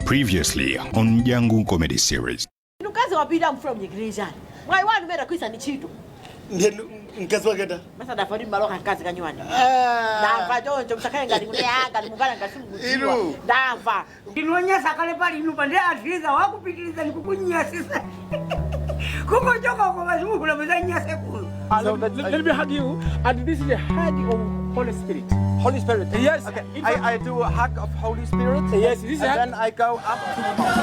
Previously on Yangu Comedy Series. Nukazi wapida from Iglesia. Mwai wanu mera kuisa ni chitu. Nkazi waketa. Masa dafari mbaloka nkazi kanywani. Dafa jonjo msakaenga ngalimunga ngalimunga ngasimu. Inu. Dafa. Kinonyesa kale pali inupande atiza wakupitiliza nikukunyasisa. Kuko joka kwa mazungu na mzanyasa kulu. So let me hug you, and this is a hug of Holy Spirit. Holy Spirit. Yes. Okay. I do a hug of Holy Spirit. Yes. This is and then I go up to the mouth.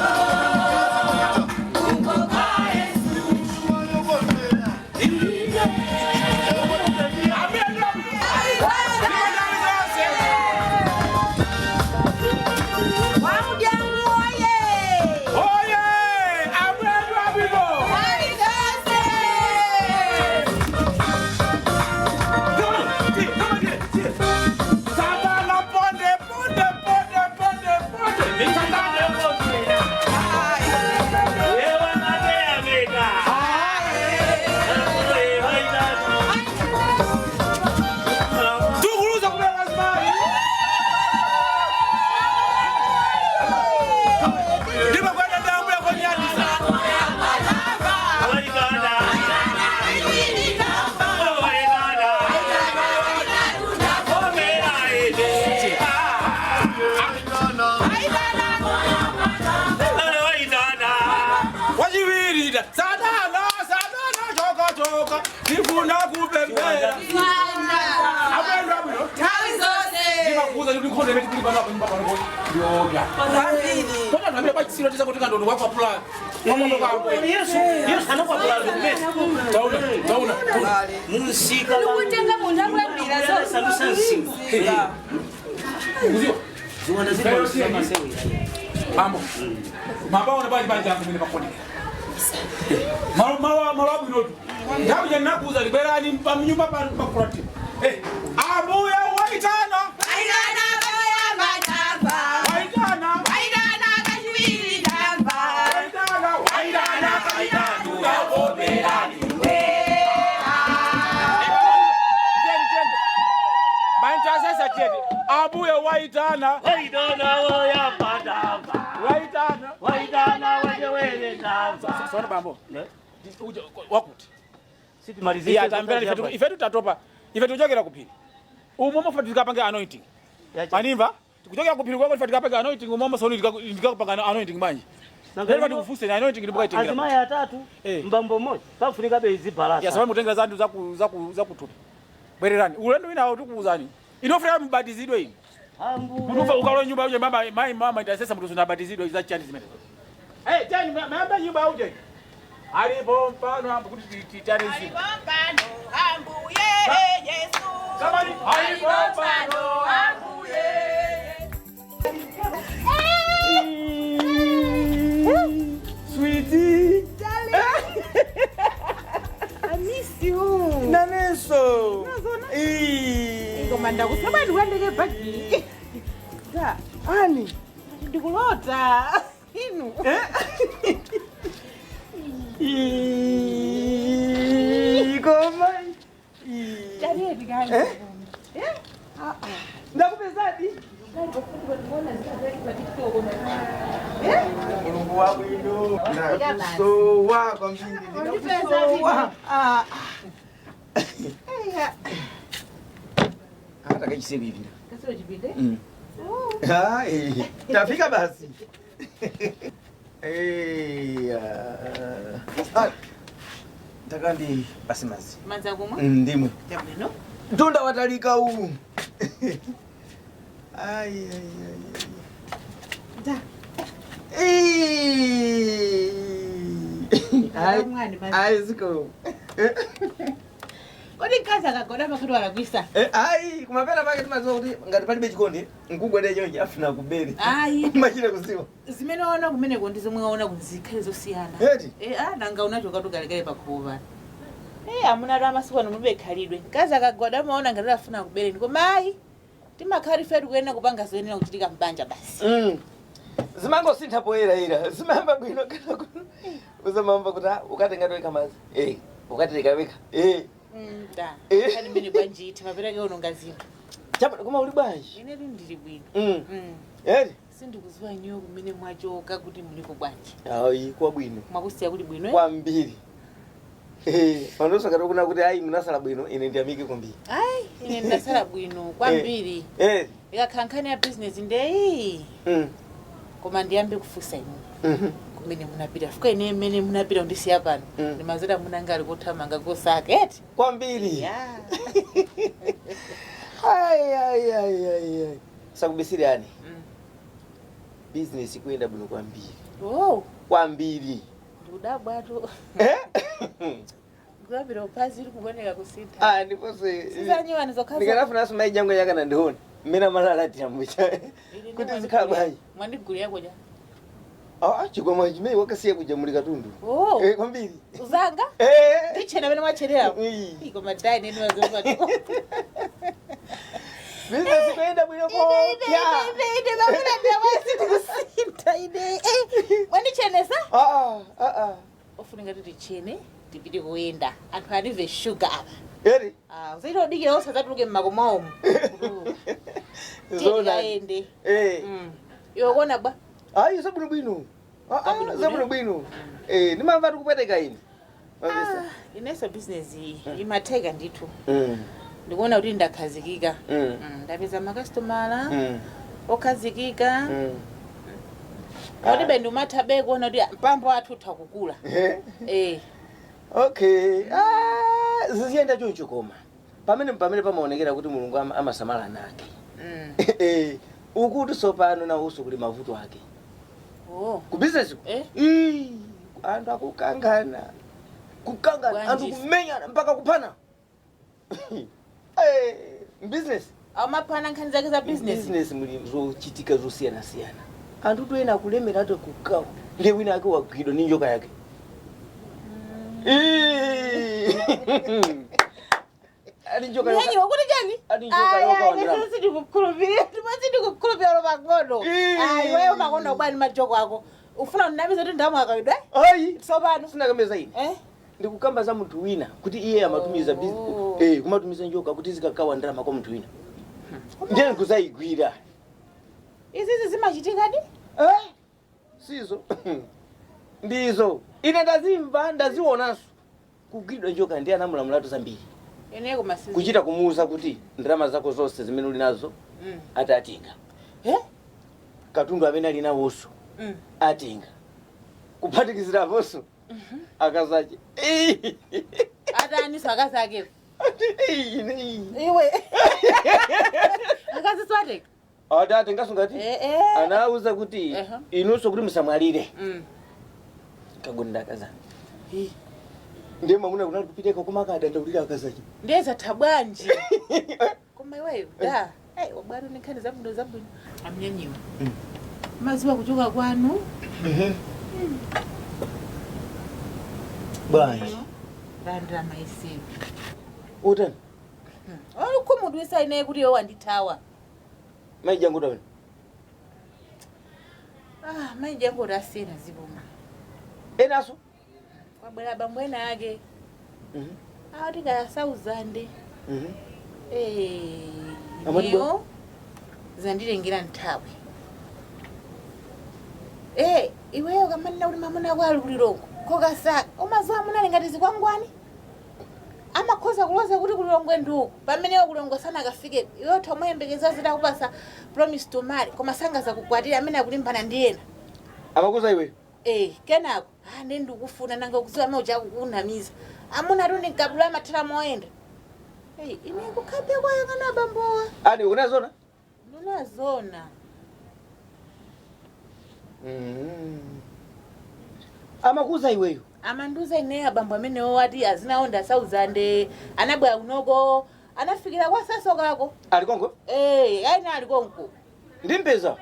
Ifetu tatopa. Ifetu jogera kupili. Umomo fatika panga anointing. Manimba? Tukujogera kupili kwa fatika panga anointing umomo soni ndika panga anointing manje. Ndio tukufuse na anointing ndibuka itingira. Azima ya tatu mbambo moja. Kafunika bezi balasa. Ya sababu mutenga zandu za kutupa. Bwererani. Ulendo wina tukuzani. Inofera mbadizidwe ini. Kunufa ukalo nyumba uje mama itasesa mtu sunabadizidwe za chani zimene. Chani mama nyumba uje. Alipo mfano ambu kuti titane nzi. Alipo mfano ambuye Yesu. Somebody. Alipo mfano ambuye. Sweetie. I miss you. Naneso. Ngomanda kusaba ndiwandeke bagi. Da. Ani. Ndikulota. Inu. Goma. Jaribu gani? Ndakupezadi. Mungu wangu ino. Nakusowa kwa mjini. Nakusowa. Hata kajisibu hivi. Kasoro jibide? Tafika basi. Takandi basimazi. Manza gumwa? Ndimwe. Jameno. Tunda watalika huu. Da. Ziko. Kodi kaza kakoda makuru alagwisa. Kumapela pake tumazo kuti ngati pali bechikondi nkugwede nyonyi afuna kuberi. Machine kuziwa. Zimene ona kumene kondi zomwe waona kuzikhala zosiyana. Eti? Nanga unachoka tukalekale pakuva. Amuna rama sikwana mube khalidwe. Kaza kagoda maona ngati afuna kubere ndiko mai. Timakhali fetu kuyena kupanga zoyenera kuchitika mbanja basi. Zimango sintha poera ira. Zimamba bwino kana kuno. Uzamamba kuti ukatenga toika mazi. Ukatenga weka. Da. Kani mene banjiti mapera ke unonga zinthu. Chapa kuma uli bwanji. Ine ndili bwino. Eri? sindikuziwa nyo kumene mwachoka kuti muliko bwanji. Ayi kwa bwino. Mwakusiya kuti bwino. Kwambiri. Panoso kati kuna kuti ayi munasala bwino ine ndiyamike kwambiri. Ayi ine ndasala bwino kwambiri. Ikakhankhani ya business ndeyi. Koma ndiyambe kufusa inu. Kumene munapita. Fuka ine mene munapita ndisiya pano. Ndimazira munangali kuthamanga kosaketi. Kwambiri. Yeah. Ay. Sakubisiri ani. Business kuenda bwino kwambiri. Oh. Kwambiri. Ndudabwato. Gwabiro paziri kuboneka kusita. Ndipo se. Sizanyiwa nizokaza. Ndikanafu nasu mai jango yakana ndiona. Mina malala tiambucha. Kuti zikhabayi. Mwandiguli yako ja. Chigoma chimei wakasiya kuja muri Katundu. Oh. Kwambiri. Uzanga? Ndichena bene mwacherera. Iko madai nini wazofa. Business kuenda bwino ko. Ide mamuna ndiawasi kusinta ide. Mwandichene sa? Ofuninga kuti chene ndipite kuenda. Anthu alive sugar apa. Eri? Uzaito dike osa zatuluke mmakomaomo. Zona ende. Iwe kona ba? Ayi sabuni bwino. Sabuni bwino. Nimamva tukupeteka ini. Ineso business imateka ndithu. Ndikuona kuti ndakhazikika. Ndapeza makastomala. Okhazikika. Kodi ndumathabe kuona kuti mpambo athu uthakukula. Okay. Ziziyenda choncho koma. Pamene pamaonekera kuti Mulungu amasamala nake. Ukuti sopano na uso kuli mavuto ake. Ku business? Anthu akukangana. Kukangana, anthu kumenyana mpaka kupana. Business. Amapana nkhani zake za business. Business muli zochitika zosiyana. Anthu toyena kulemera ate kukawa. Ndiye wina ake wagwidwa ni njoka yake. Ali njoka yoka. Nyanyi wakuti jani? Ali njoka yoka wandira. Nesi ndikukulupira. Tumasi ndikukulupira magono. Wewe magono bwani majoko ako. Ufuna unamiza kuti ndamu akawidwa? Ayi. Sobano. Sina kameza ini. Ndikukamba za mtu wina kuti iye amatumiza business. Kumatumiza njoka kuti zikakawa ndalama kwa mtu wina. Ndiye nkuzayigwira. Izizi zimachitika di? Sizo. Ndizo. Ine ndazionaso. Kugwidwa njoka ndiye anamulamulatu zambiri. Eneko masizi. Kuchita kumuuza kuti ndalama zako zonse zimene uli nazo atatenga. Katundu amene ali nawonso atenga. Kuphatikizira vonso akazache. Ataniso akazake. Iwe. Akaziswate. Atatenga sungati? Anauza kuti inunso kuti musamwalire. Kagonda akaza. Ndiye mamuna kuna kupiteka kumakada ndaulira akazache. Ndeza tabwanji. Koma iweyo da. Wabwaro nikhani zabundo zabwino. Amnyanyiwa. Maziwa kuchoka kwanu. Bwanji. Randra maisiwe. Utani? Kumudwisa ine kuti yo wanditawa. Maijangu dawe. Maijangu rasena zibuma. Enaso? Kwabwera bambwena yake. Tika ya 1000. Niyo zandilengira nthawe. Iweyo kamanina kuti mamuna kwali kulilongo. Kokasa umaziwa munali ngati zikwangwani. Amakhoza kuloza kuti kulilongwe nduku. Pameneyo kulilongo sana akafike. Iweyo tomwembekeza zita kupasa promise to marry. Koma sangaza kukwatira amene akulimbana ndiyena. Amakuza iwe? Kenako. Ndikufuna nanga kuziwa moja kukunamiza. Amuna runi kabula matira moenda. Ine kukhabe kwayo kana bambowa. Unazona? Unazona. Amakuza iweyo? Amanduza ineya bambo amene owati azinaonda 1000 anabwera kunogo anafikira kwa saso kako. Alikonko? Aina alikonko. Ndimpeza.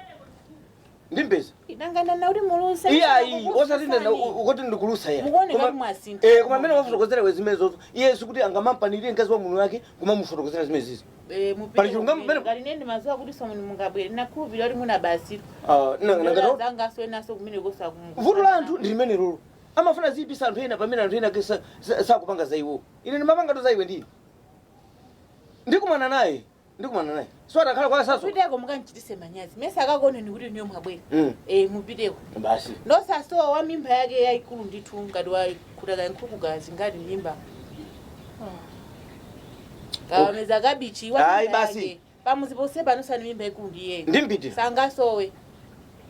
Idangana na uri mulusa. Iya, osatinda ukoti ndikulusa ya. Mugone ngati mwasinta. Kuma mene wafotokozera wezimezo. Yesu kuti angamampanirire nkazi wa munhu wake kuma mufotokozera zimezizo. Pali chilunga mbele. Ngati nende mazuwa kuti somo ni mungabwere nakubira uri muna basi. Nanga zanga so naso kumene kosa kumungu. Vuto la anthu ndi limene lolo. Amafuna zipisa anthu ena pamene anthu ena sakupanga za iwo. Ine ndimapanga to za iwe ndini. Ndikumana naye. ndikumana naye swata khala kwa saso Mupiteko mukanchitise manyazi. Mesa akakone ni kuti niyo mwabwera. Mupiteko. basi Nosasowa wa mimba yake yayikulu ndithu ngati wakutaka nkhukugazi ngati mimba. Kawameza kabichi wa Ayi, mimba basi. yake. Pamuzi pose panosani mimba yikulu ndiye. ndimpitira Sangasowe.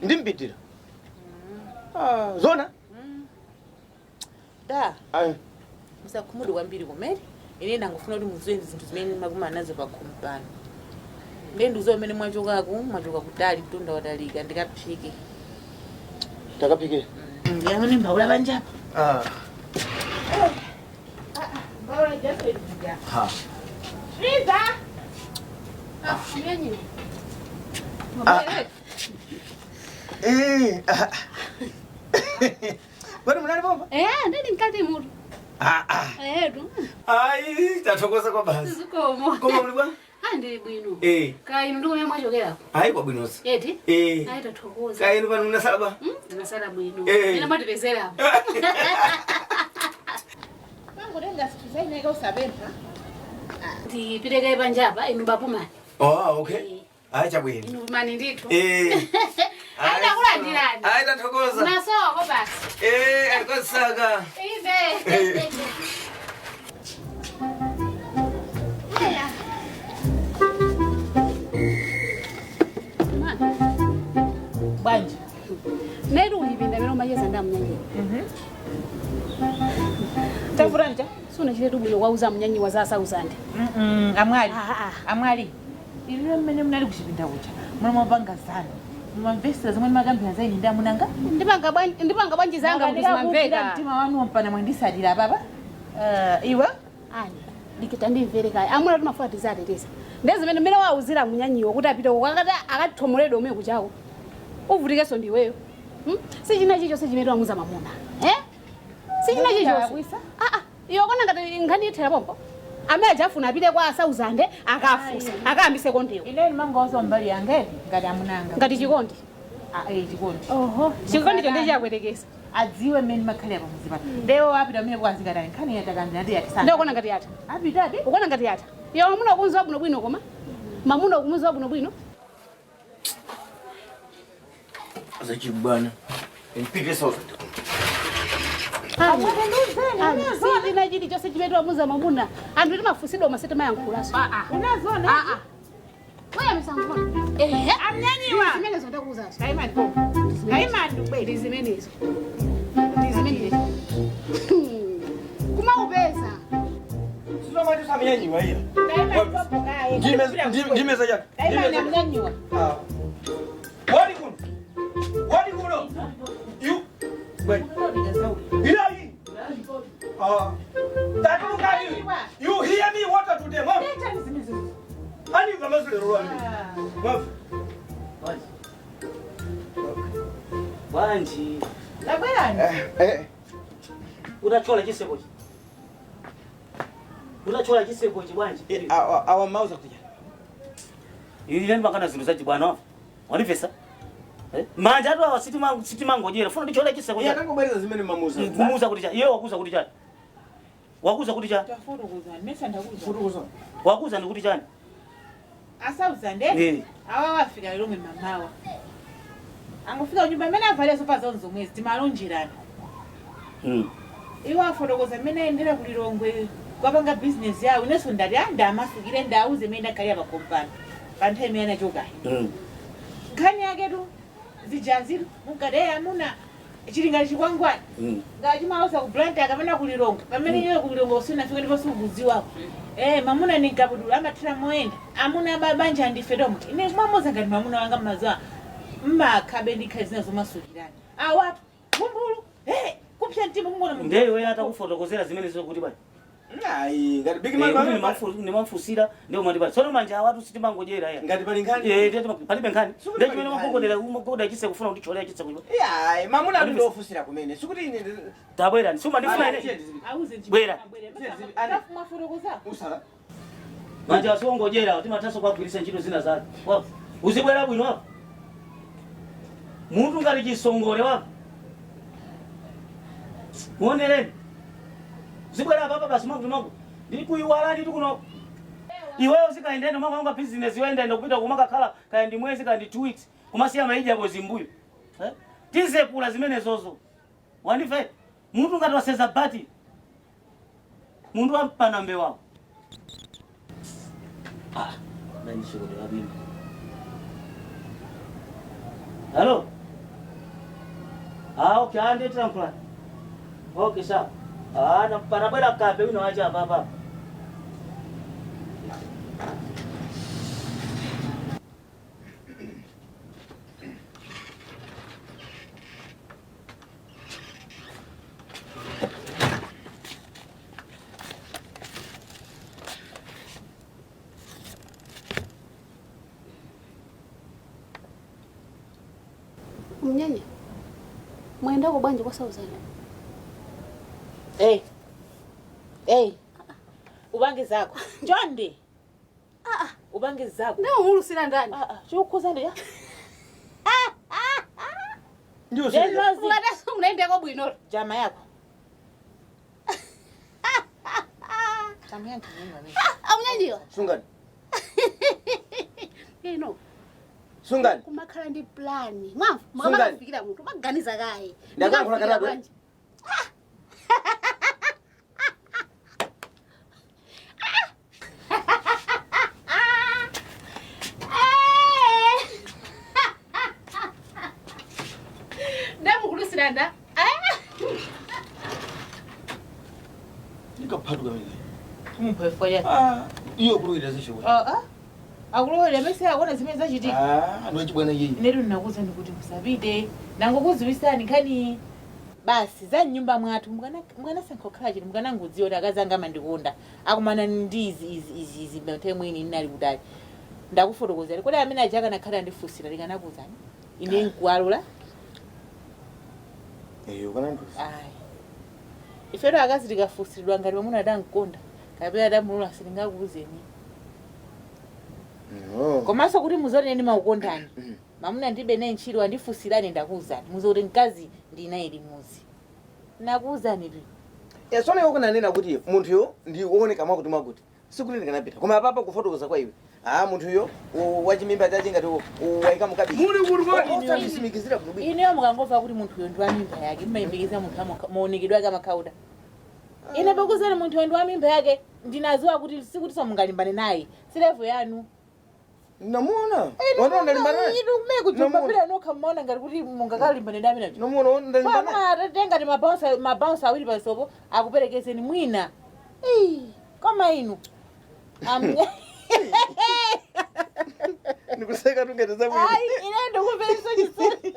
ndimpitira zona Da. ayi Musakhumudu kwambiri kumene. Ine ndangofuna kuti muziwe zinthu zimene makumana nazo pakhomo pano. Ndenduzo mene mwachoka kutali mtunda watalika ndikaphike. takaphike Yamene mbaula banjapa. Mbaula jaso idija. ha Riza. Mwenye. bado mnali bomba ndili mkati mutu. Tu. ayi tathokoza kwa basi Zikomo. koma mlibwa Ndili bwino. Kainu ndio mwe mwachokera. ayi kwa bwinosi Eti? Tathokoza. kainu pano mnasaba Ndinasala bwino. Eh. Ina matipezera. Mangu denga situzaine eka usabempa. Ndipiteke panjapa inu bapumani. okay ayi chabwino Inu bapumani ndithu. Aida kulandirani. aida thokoza Nasoko basi. alikosaka Ibe. Banje. Nairu ulipinda mero mayeza ndamunyanyi. Tafuranja. Suna chiretu bwino wauza munyanyi wa za sauzande. Amwali. Ah. Amwali. Ilio mmene mnali kuchipinda kucha. Mwana mapanga sana. Mumamvesa zomwe magambira zaini ndamunanga. Ndipanga bwanji zanga kuti zimamveka. Mtima wanu wampana mwandisalira baba. Iwe? Ani. Dikita ndimvereka. Amuna tumafuata tizatetesa. Ndezimene mmene wauzira munyanyiwo kuti apite wakati akatithomolera omwe kuchawo. Uvutikeso ndiweyo. Sichina chicho sichimene wamuza mamuna. Sichina chicho. Iyo kona ngati ngani ithera pompo. Amene ajafuna apite kwa asauzande akafusa akayambise kondiwo. Ile mangozo mbali yange ngati amunanga. Ngati chikondi. Chikondi. Oho. Chikondi chonde chakwetekesa. Adziwe mmene makhalira pamuzipa. Leo apita amene kwazikatani nkhani yatakamira ndi yatisana. Ndio kona ngati yata. Apita ade? Ukona ngati yata. Yo mamuna kunzwa bwino bwino koma. Mamuna kumuzwa bwino bwino. zachibwana mpike sofa Sina chili chose chimetu wamuza mamuna. Andu ndi mafusido masete mayankulaso. Unazona? Wewe msangona. Amnyanyiwa. Zimene zonda kuzazo. Kaimandu bwe. Ndizimenezo. Kuma upeza. sizomati samyanyiwa iya ndimeza chake Kaimandu amnyanyiwa. wadi kuno you wait ilayi tatumukani you hear me what to them ani kamazule rwani wafu Bwanji. Labwerani. Unachola chisebochi. Unachola chisebochi bwanji. awa mauza kuja Ile ni makana zinu zaji bwana. Wanifesa? Manja atu awa sitima ngojera. Funa ndichola chisebochi. yakangobereza zimene mamuza Kumuza kuti cha. Yeye wakuza kuti cha. Wakuza kuti cha. Tafuta kuzani. Mesa ndakuza. futukuza Wakuza ni kuti chani. Asauzande. Awa wafika lero mamawa. Angofika unyumba mena avale sofa zonzo mwezi timalonjerana. Iwa afotokoza mena endera kulilongwe kwapanga business yawo neso ndali amasukire ndauze mena kali apa kompani. Panthe mena choka. Khani yake tu zijaziru mukade amuna chilingali chikwangwani. Ngachi mausa ku brand akamena kulilongwe. Pamene iwe kulilongwe usina fika ndipo sukuziwa. Mamuna nikabudula amathira moenda. Amuna babanja ndifedomo. Ine mamoza ngati mamuna wanga mazwa. Makhabe ndikhazina zomasukirana. Awa bumbulu. Kupya ntima kungona mungu. Ndeyo yeye atakufotokozera zimene zokuti bwana. ayi ngati big Ni mafusira ndio mandi bwana. Sono manja watu sitima ngojera ya. ngati pali nkhani Ndio palibe nkhani. Ndio chimene makongodera umakoda chise kufuna kuti cholea chise kuiba. ayi mamuna ali ndofusira kumene sikuti ine Tabwera suma ndifuna ine. Auze ntima. Bwera. Alafu mafotokoza. usala Manja wasongojera kuti mataso kwagwirisa ntchito zina zake. Wapo. Uzibwera bwino wapo. Muntu ngati chisongole wapo. Muonereni. Zibwera baba basi mangu. Ndikuiwala ndi kuno. Iwewe usikaendeni mama wangu business yoenda kupita kumaka kala kaendi mwezi kandi 2 weeks. Kumasia maija bozi mbuyu. Tize pula zimene zozo. Wanife muntu ngati waseza bati. Mundu ampana mbe wao. Nani shughuli ya mimi. Hello. Okay, ande trampla. Okay, sawa. Na parabara kape unaacha hapa. Mnyanya. Mwenda kwa bwanje kwa Southern. Ubange zako. Njonde. Ubange zako. Ndio hulu sina ndani. Chukuza ndio. Ndio sasa. Unadasa unaenda kwa bwino. Jama yako. Samia kinini wewe? Mnyanya. Sungani. No. Sungani. Kumakhala ndi plani. Mwafu, mama kufikira mtu maganiza kaye. Ndakakula kadadwe. Ndamu kulusiranda. Nikaphathu kamene. Umphefo ya. Iyo kuluyira zisho. Akulowe mese yakona zimene zachitika. Anachibwana yeye. Neru ninakuza ndikuti musabide. Nangokuziwisani kani basi za nyumba mwatu mwana sankokhala chiti mwana ngudziwa kuti akazanga mandikonda. Akumana ndizi izi bente mwini nali kudali. Ndakufotokozera kuti amene ajaka nakhala ndifusira likanakuzani. Ine nkwalula. Kana nduzi. Ifero akazi likafusiridwa ngati pamuna adankonda. Kapena adamulula silingakuzeni. Komanso kuti muzone ndi maukondani. Mamuna ndibe ne ntchito andifusirani ndakuzani. Muzoti mkazi ndinaye limuzi. Nakuzani ndi. Sona yoko nanena kuti munthu yo ndi wooneka mwakuti mwakuti. Sikulini kanapita. Koma papa kufotokoza kwa iwe. Munthu yo wachimimba chache ngati waika mukabisi. Muli kuli Simikizira kubi. Ine mukangova kuti munthu yo ndi mimba yake. Mmayimbikiza munthu maonekedwe ake amakauda. Ine bakuzani munthu yo ndi mimba yake. Ndinaziwa kuti sikuti samungalimbane naye. Silevo yanu. Namuona. Wana ndalimbana. Inu kumekuchumba bila nokha mmaona ngati kuti mungakalimbane nami nacho. Namuona ndalimbana. Mama atenga ndi mabounce awiri pasopo akuperekezeni mwina. Koma inu. Nikuseka tungete za mwini. Ine ndikupeliso chisoni.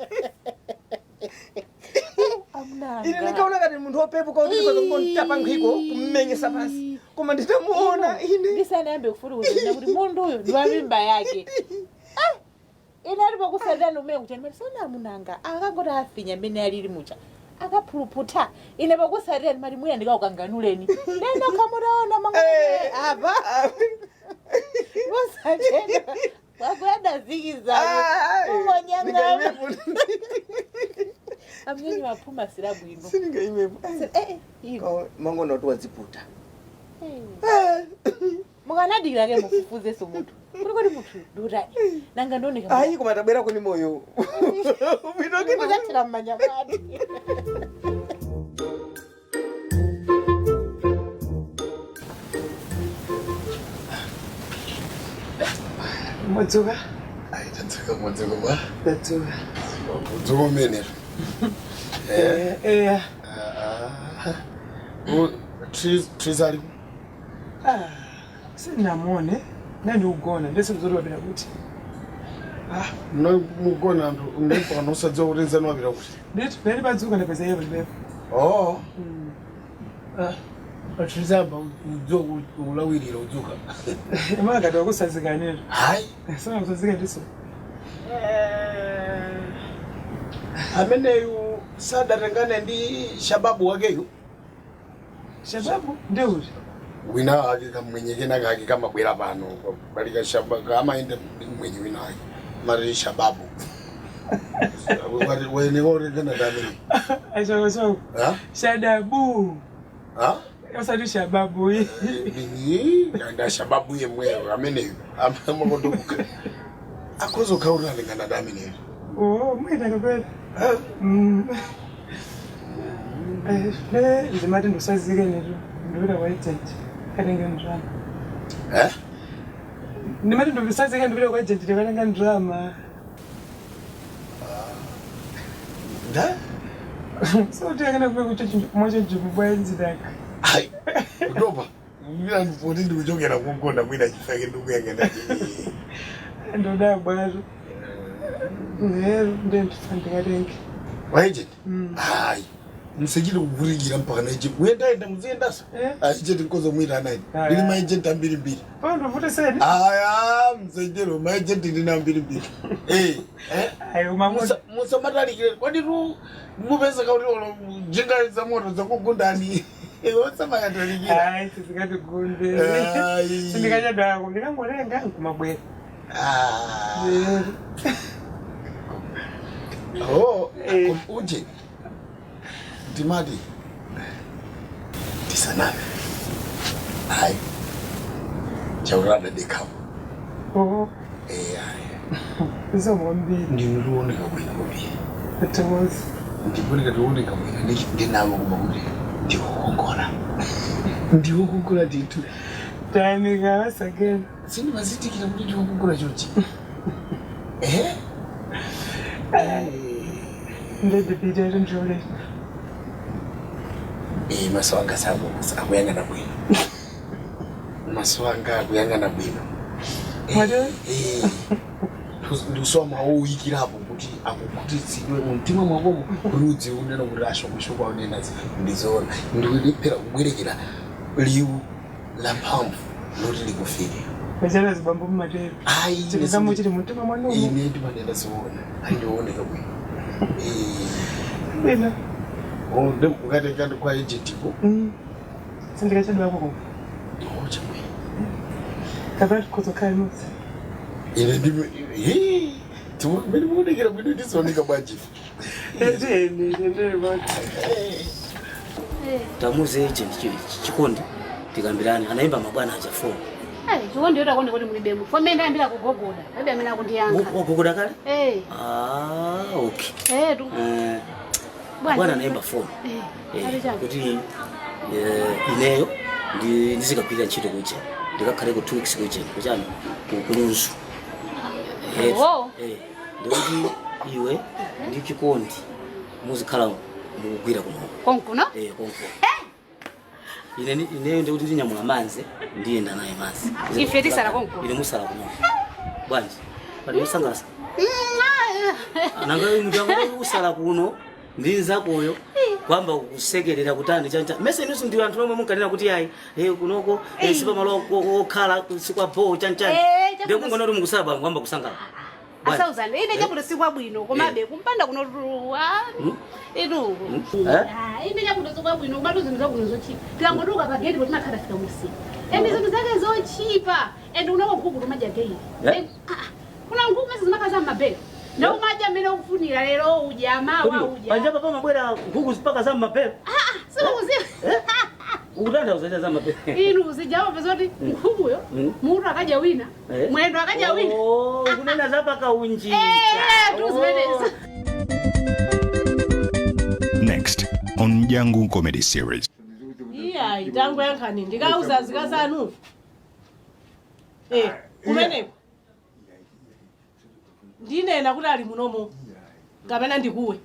Ine nikaona kati munthu opepuka kuti kuzongotapa nkhiko kummenyesa pasi. Koma nditamuona ine. Ndisana yambe kufurukuza kuti mundu uyu ndi mimba yake. Ine alipo kusendana umene kuchani sana munanga. Akangoti afinya mbene alili mucha. Akaphuluputa. Ine pakusarira mali mwina ndikaukanganuleni. Nendo kamuraona mangane. Aba. Musacheka. Wakwenda zikiza. Umonyanga. Amnyenyi waphuma silabu ino. Sininga imepo. Ino. Mango notu waziputa. Mukanadira ke mufufuze so mutu. Kuri mutu dura. Nanga ndoneka. Ayi koma tabwera kuni moyo. Binoke ndakatira manyamati. Motsuka. Ayi tatsuka motsuka ba. Tatsuka. Motsuka mene. Trizali. Sinamone nandi ugona ndese kuzori wabira kuti. No mugona ndo ndipo anosadza urenza no wabira kuti. Ndeti beri badzuka ndapeza yebo bebo. Oh. Trizaba udzo ulawirira udzuka. Imaka ndo kusazikanira. Hayi. Sana kusazika ndiso. Ameneyo sadatengana ndi shababu wakeyo. Shababu ndio. Wina ake kamwenyeke nakake kamabwera pano balika shababu amaende mwenye wina ake mari shababu. Wene ore kana dami. Aisha. Shadabu. Usati shababu ye. Nda shababu ye mwewe amene amakotoka. Akozo kaura lingana damine. Oh, mwita kweli. Ndimati ndosazike netu. Ndikuda kwaagent. Kanenge ndrama. Ndimati ndosazike ndikuda kwaagent kanenge ndrama. Da? So tiakana kuwe kuti mwacho jibubwenzi daka. Hai. Ndoba. Mira ndipoti ndikuchokera kugonda mwina chifake ndikuyangenda. Ndoda bwazo. Ngero ndendifandikadengi. Waagent? Hai. Msajili kuvurigira mpaka na agent. Uenda mziendasa? Agent nkozo mwita nayi. Ndili ma agent ambiri mbiri. Pando futa sedi. Aya, msajili ma agent ndina mbiri mbiri. Ayo mamusa musa matalikire. Kwani ru mupesa kauri jinga za moto za kugundani. What's my atalikira? Ai, sizikati gunde. Sindikaja dako, ndikangolenga kumabwe. Oh, uje. Timadi. Tisana. Hai. Chaurada dekam. Oh. Ai. Izo mwambi. Ndiruone kabwina kubi. Atawazi. Ndibone katuone kabwina ndinamo kumakuti. Ndihokora. Ndihokora ditu. Taimika wasageni. Sini mazitikira kuti ndihokora chochi. Ndedipita njole. Maswanga sabo akuyangana bwino. Maswanga akuyangana bwino. Mwade? Ndusoma uyikirapo kuti akukutitsidwe mumtima mwakomo rudzi unena kuti ashoko unena ndizona ndikulephera kubwerekera liwu la mphamvu loti likufike. Pachana zibambo mumatero. Ai, chikamu chiri mumtima mwanomo. Ine ndimanenda ziona. Andioneka bwino. Bwino. Oh, ndikati kwa agent ko. Sindikachadwa kwako. Chakwe. Kabati kuzokai musi. Ine ndime tumene muonekera bwino ndizooneka bwaji. Tamuze agent chikondi tikambirani anaimba mabwana acha phone. Chikondi yota konde kuti mulibemu. Fome ndayambira kugogoda. Bebe amene kundiyankha. Kugogoda kale? Okay. Tu. Bwana anaimba phone. Kuti ineyo ndizikapita ntchito kuja. Ndikakhale ku 2 weeks kuja. Kujani kulunzu. Ndikuti iwe ndi chikondi muzikhala mukugwira kuno. Konkuno? Konkuno. Ineyo ndikuti nyamula manze ndiyenda naye manze. Ife tisala konkuno. Ine musala kuno. Bwanji. Pali musangasa. Nanga mjango usala kuno ndinza koyo kwamba kusekerera kutani chanja. Mese nusu ndi anthu omwe munkanena kuti yayi kunoko sipa malo okhala sikwa bo chanja. Ndikungona kuti mukusala bwangu kwamba kusangala. Asauzane ine chabulo sikwa bwino komabe kumpanda kuno inu. Ine chabulo sikwa bwino komatu zinthu zakuno zochipa. Tikangoduka pa gate kuti makhala fika musi. Zinthu zake zochipa. Unako mkuku maja gate. Kuna ngumu mesi zimakaza mabelo. Ndo maja mene ukufunira lero ujamaa wa uja. Panja papa mabwera nguku zipaka za mabelo. Sio kuzimu. Utanda uzaja za mabelo. Inu usijawa pezoti ngumu yo. Mtu akaja wina. Mwendo akaja wina. Kunena zapa kaunji. Tuzimeneza. Next on Jangu Comedy Series. Itangu yankani ndikauza zikazanu. Kumeneko. Ndinena kuti ali munomo. Kapena ndikuwe.